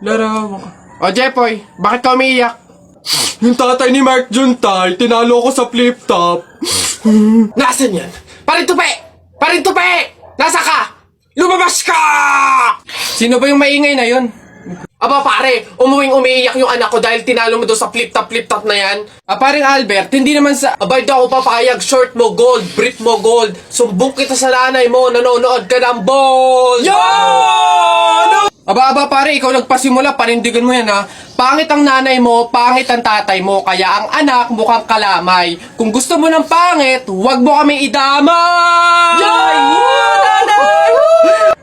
Laro mo. O, Jepoy, bakit ka umiiyak? Yung tatay ni Mark Juntay, tinalo ko sa flip top. Nasaan yan? Parintupi! Parintupi! Nasa ka? Lumabas ka! Sino ba yung maingay na yun? Aba pare, umiiyak yung anak ko dahil tinalo mo doon sa flip top na yan. Paring Albert, hindi naman sa... Abay daw ako papayag, short mo gold, brief mo gold. Sumbong kita sa nanay mo, nanonood ka ng ball! Yan! Aba pare, ikaw nagpasimula, panindigan mo yan ha. Pangit ang nanay mo, pangit ang tatay mo, kaya ang anak mukhang kalamay. Kung gusto mo ng pangit, huwag mo kami idamay!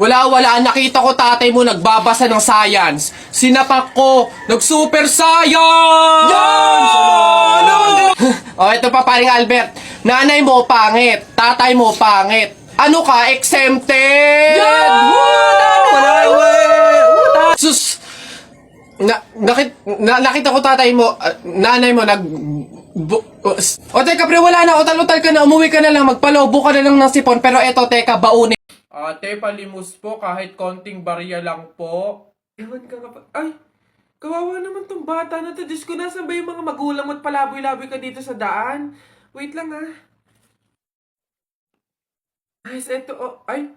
Wala, nakita ko tatay mo nagbabasa ng science. Sinapak ko, nag-super science! Yan! O, ito pa paring Albert. Nanay mo pangit, tatay mo pangit. Ano ka, exempted? Yan! Sus! Nakita ko tatay mo, nanay mo o teka pre, wala na, utal-utal ka na, umuwi ka na lang, magpalobo ka na lang ng sipon, pero eto teka, baunin. Ate, palimos po, kahit konting barya lang po. Ewan ka nga pa, ay, kawawa naman tong bata na to, Diyos ko, nasan ba yung mga magulang mo at palaboy-laboy ka dito sa daan? Wait lang ah. Guys, eto, oh, ay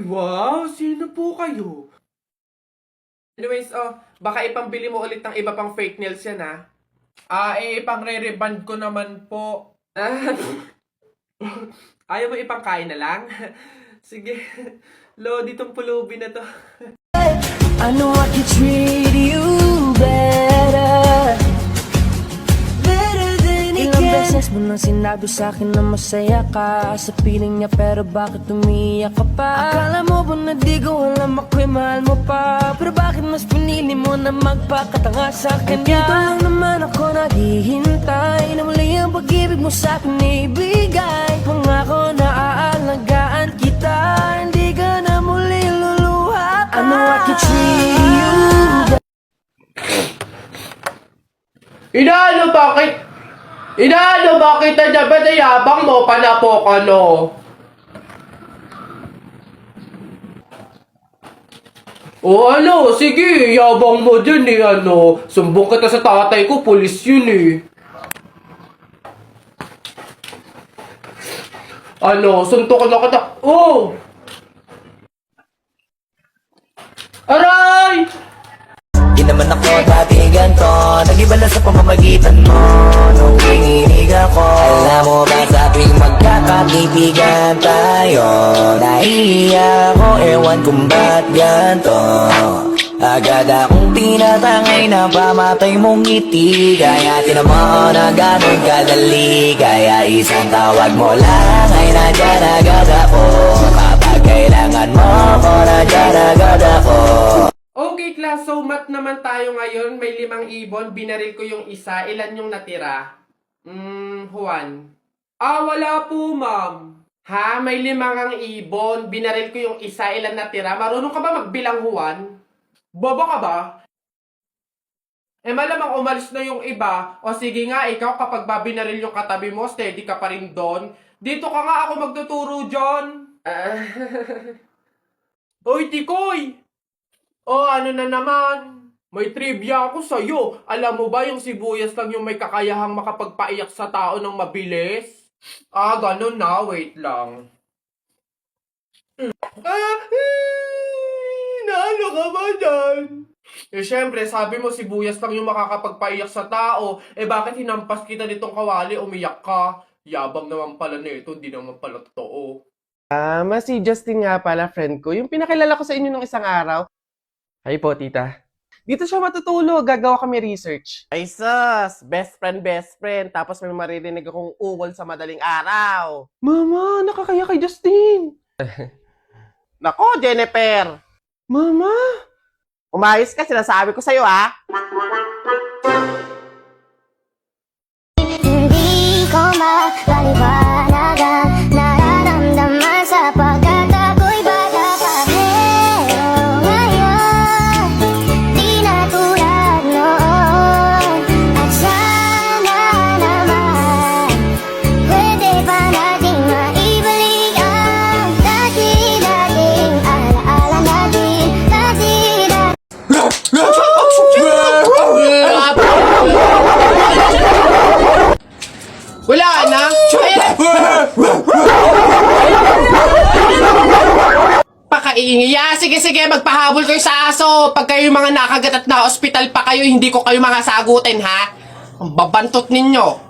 wow, sino po kayo? Anyways, baka ipambili mo ulit ng iba pang fake nails yan, ha? Ipang-re-reband ko naman po. Ayaw mo ipangkain na lang? Sige. Lodi tong pulubi na to. I know I can treat you better than ilang beses mo nang sinabi sa'kin na masaya ka sa piling niya, pero bakit umiiyak ka pa? Akala mo ba na di ko alam ako'y mahal mo pa? Pero bakit mas pinili mo na magpakatanga sa kanya? Dito lang naman ako naghihintay na muli ang pag-ibig mo sa'kin ibigay. Pangako na aalagaan kita, hindi ka na muli luluha pa. I know I can treat you better. Inaano bakit na dyan? Ba't yabang mo? Panapok ano? O ano? Sige, yabang mo dyan eh, ano? Sumbong kita sa tatay ko, pulis yun eh. Ano? Suntok na kita. Oh! Aray! Di naman ako dati ganto, nag-iba na sa pamamagitan mo nung kininig ako. Alam mo ba sa tuwing magkakatipigan tayo, nahihiya ako, ewan kung ba't ganto. Agad akong tinatangay na pamatay mong ngiti, kaya tinamaan na gano'y kadali. Kaya isang tawag mo lang ay nandiyan agad ako. Kapag kailangan mo ko, nandiyan agad ako. Okay class, so math naman tayo ngayon. May 5 ibon, binaril ko yung isa. Ilan yung natira? Juan. Wala po ma'am. Ha? May 5 ang ibon, binaril ko yung isa. Ilan natira? Marunong ka ba magbilang, Juan? Bobo ka ba? Malamang umalis na yung iba. O sige nga, ikaw kapag babinaril yung katabi mo, steady ka pa rin doon. Dito ka nga, ako magtuturo dyan. Oy, Tikoy! Ano na naman? May trivia ako sa'yo. Alam mo ba yung sibuyas lang yung may kakayahang makapagpaiyak sa tao ng mabilis? Ganun na. Wait lang. Naano ka ba dyan? Syempre, sabi mo sibuyas lang yung makakapagpaiyak sa tao. Bakit hinampas kita nitong kawali, umiyak ka? Yabang naman pala nito, di naman pala totoo. Si Justin nga pala, friend ko. Yung pinakilala ko sa inyo nung isang araw. Hi po, tita. Dito siya matutulog. Gagawa kami research. Ay, sus! Best friend. Tapos may maririnig akong uwol sa madaling araw. Mama, nakakaya kay Justin. Nako, Jennifer. Mama. Umayos ka, sinasabi ko sa'yo, ha? Hindi ko mapaliwanagan, nararamdaman sapagkat ako'y bata pa. Pero ngayon, di na tulad noon. At sana naman, pwede pa nating maibalik ang dati-dating alaala. iingi. Yeah, sige, magpahabol kayo sa aso. Pag kayo mga nakagat at na hospital pa kayo, hindi ko kayo mga sagutin, ha? Ang babantot ninyo.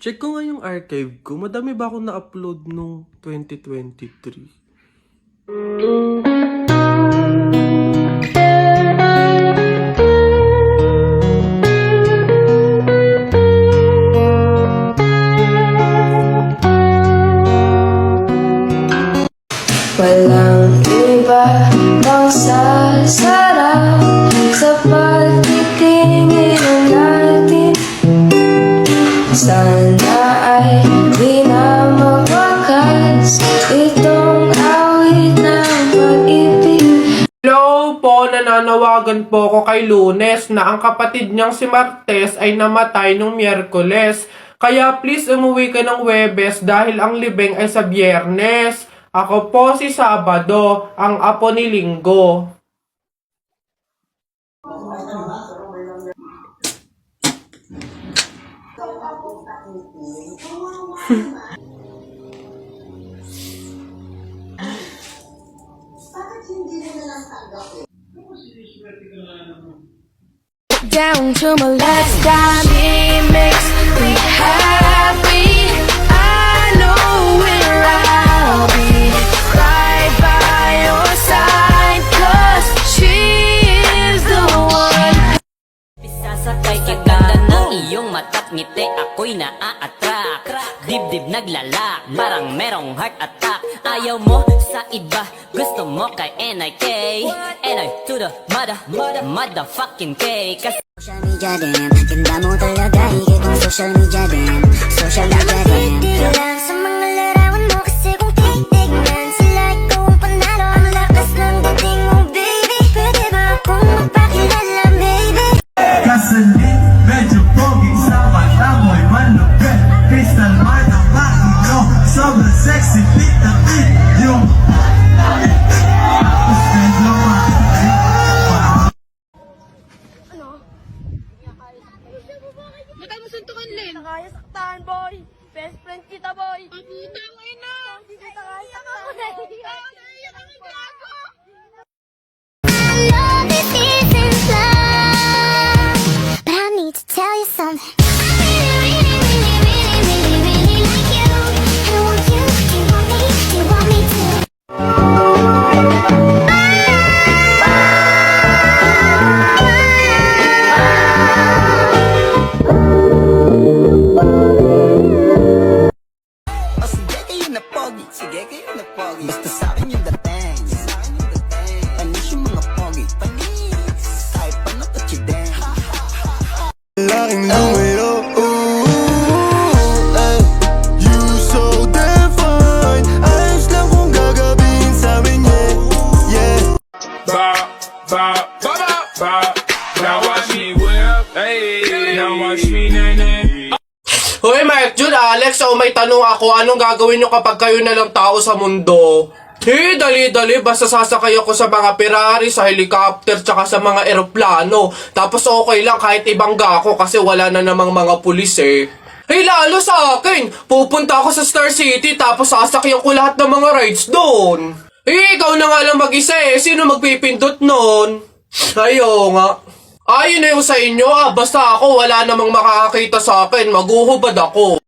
Check ko nga yung archive ko. Madami ba akong na-upload nung 2023? Walang iba pang sasarap sa pagtitingin natin. Sana ay di na magwakas itong awit ng pag-ibig. Hello po, nananawagan po ko kay Lunes na ang kapatid niyang si Martes ay namatay nung Miyerkules. Kaya please umuwi ka ng Webes dahil ang libing ay sa Biyernes. Ako po si Sabado, ang apo ni Linggo. Down to my last time mix. We happy. I know where I'll be. Right by your side, 'cause she is the one. Sasakay ka ganda ng iyong mata't ngiti, ako'y naa-attract. Dibdib naglalak, parang merong heart attack. Ayaw mo sa iba, gusto mo kay NIK. NI to the motherfucking K. Kasi Social media din, ganda mo talaga, higit ang social media din. Social media din. Di lang sa mga larawan mo kasi kung titignan sila ikaw ang panalo. Ang lakas ng dating mo, baby. Pwede ba akong magpakilala, baby? Kasalit, medyo pogi sa mata mo'y malupit. Crystal heart ang makino, sobrang sexy, fit na fit yung tapos medyo makikita. Matay mo suntukan, Len. Kaya saktan, boy. Best friend kita, boy. Putang ina. Hindi kita kaya saktan. Naiyak ang gago. Love is isn't love, but I need to tell you something. I really like you. I want you. Do you want me? Do you want me to? O sige kayo na pogi, sige kayo na pogi. Basta sa'kin yung dating, panis yung mga pogi, panis. Kahit paano to chiden. Laking numero, ay, you so damn fine. Ayos lang kung gagabihin sa'min, yeah. Now watch me whip, hey. Now watch me nay. Hoy, Mike Jun, Alex, may tanong ako. Anong gagawin nyo kapag kayo na lang tao sa mundo? Dali, basta sasakay ako sa mga Ferrari, sa helicopter, tsaka sa mga eroplano. Tapos okay lang kahit ibangga ako kasi wala na namang mga pulis eh. Lalo sa akin, pupunta ako sa Star City tapos sasakyan ko lahat ng mga rides doon. Ikaw na nga lang mag-isa eh. Sino magpipindot nun? Ayo nga. Ayun na yung sa inyo basta ako wala namang makakakita sa akin, maguhubad ako.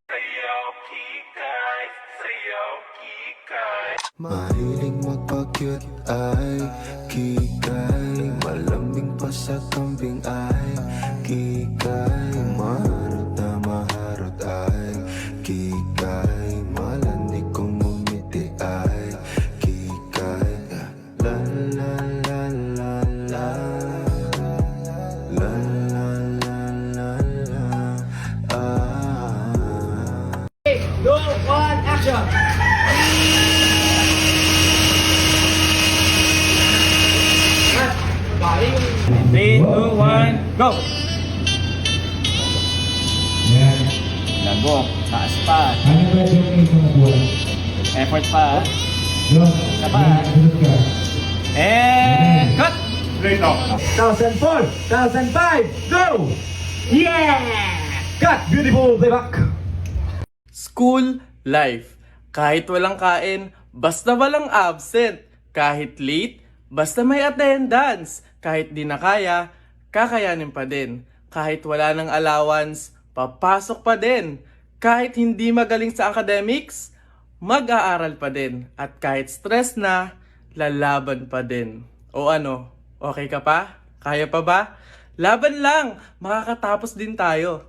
Mahilig magpa-cute ay kikay. Malambing pa sa kambing ay kikay. Maharot na maharot ay kikay. Malandi kong umiti ay kikay. La la la la la. La la la la la. Ah. 2, 1, action! Three, two, one, go! Lagok, taas pa. Effort pa. Isa pa. And cut! 1,004, 1,005, go! Yeah! Cut! Beautiful playback! School life. Kahit walang kain, basta walang absent. Kahit late, basta may attendance. Kahit di na kaya, kakayanin pa din. Kahit wala ng allowance, papasok pa din. Kahit hindi magaling sa academics, mag-aaral pa din. At kahit stress na, lalaban pa din. O ano, okay ka pa? Kaya pa ba? Laban lang, makakatapos din tayo.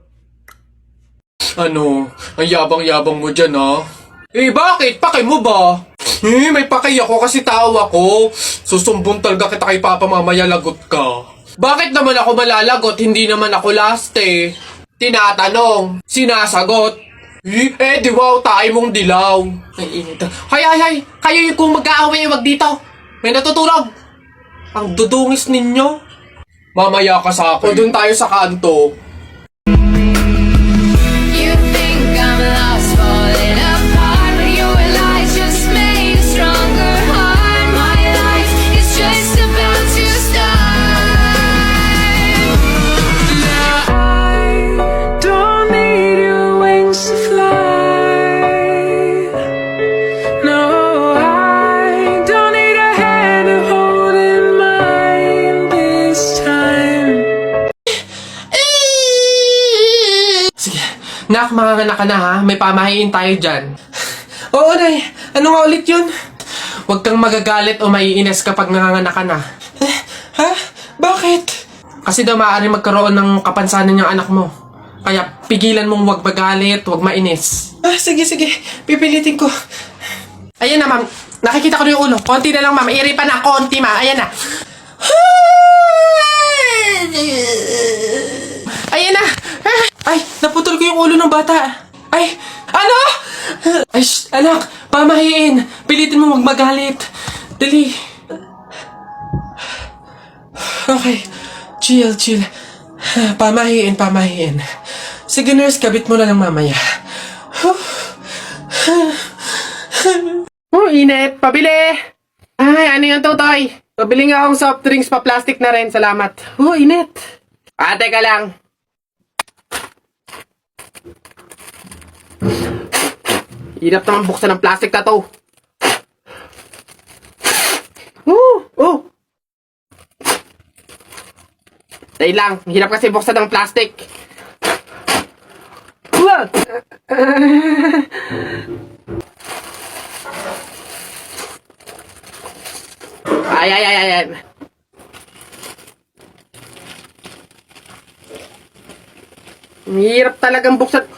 Ano, ang yabang-yabang mo dyan, ha? Eh, bakit? Paki mo ba? May paki ako kasi tao ako. Susumbong talaga kita kay Papa mamaya, lagot ka. Bakit naman ako malalagot? Hindi naman ako last eh. Tinatanong, sinasagot. Di wow, tayo mong dilaw. Ay, init. Hay, kayo yung kung mag-aaway, wag dito. May natutulog. Ang dudungis ninyo. Mamaya ka sa akin. O dun tayo sa kanto. You think I'm lost, falling apart, but your lies just made a stronger heart. My life is just about to start. I don't need your wings to fly. No, I don't need a hand to hold in mine this time. Sige, nak, manganganak ka na ha. May pamahiin tayo dyan. Oo, Nay. Ano nga ulit yun? Huwag kang magagalit o maiinis kapag nanganganak ka na. Ha? Bakit? Kasi daw maaari magkaroon ng kapansanan yung anak mo. Kaya pigilan mong huwag magalit, huwag mainis. Sige. Pipilitin ko. Ayan na, ma'am. Nakikita ko na yung ulo. Konti na lang, ma'am. Iri pa na. Konti, ma'am. Ayan na. Ayan na. Ay, naputol ko yung ulo ng bata. Ay, ano? Ay, anak. Pamahiin. Pilitin mo huwag magalit. Dali. Okay. Chill. Pamahiin. Sige, nurse, kabit mo na lang mamaya. Init. Pabili. Ay, ano yung tutoy? Pabili nga akong soft drinks pa plastic na rin. Salamat. Init. Teka lang. Hirap naman buksan ng plastic na to. Dahil lang, hirap kasi buksan ng plastic. Ay. Hirap talagang buksan.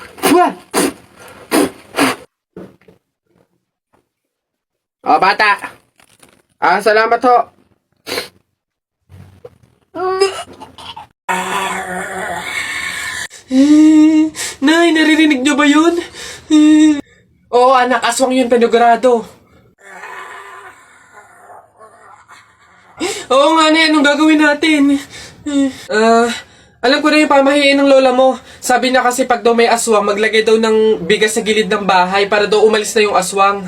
Bata. Salamat ho. Nay, naririnig niyo ba yun? Oo, anak, aswang yun, panigurado. Oo nga, Nay, anong gagawin natin? Alam ko na yung pamahiin ng lola mo. Sabi niya kasi pag daw may aswang, maglagay daw ng bigas sa gilid ng bahay para daw umalis na yung aswang.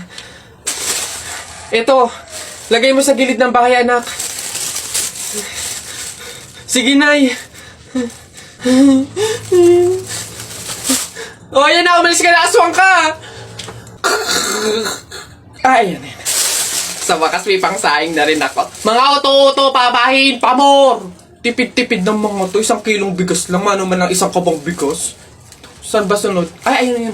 Ito, lagay mo sa gilid ng bahay, anak. Sige, Nay. Ayan na, umalis ka na, aswang ka! Ayan. Sa wakas may pangsaing na rin ako. Mga oto-oto, papahin, pamor! Tipid-tipid ng mga to. 1 kilong bigas lang. Ano man lang 1 kabang bigas. Saan ba sunod? Ay, ayun.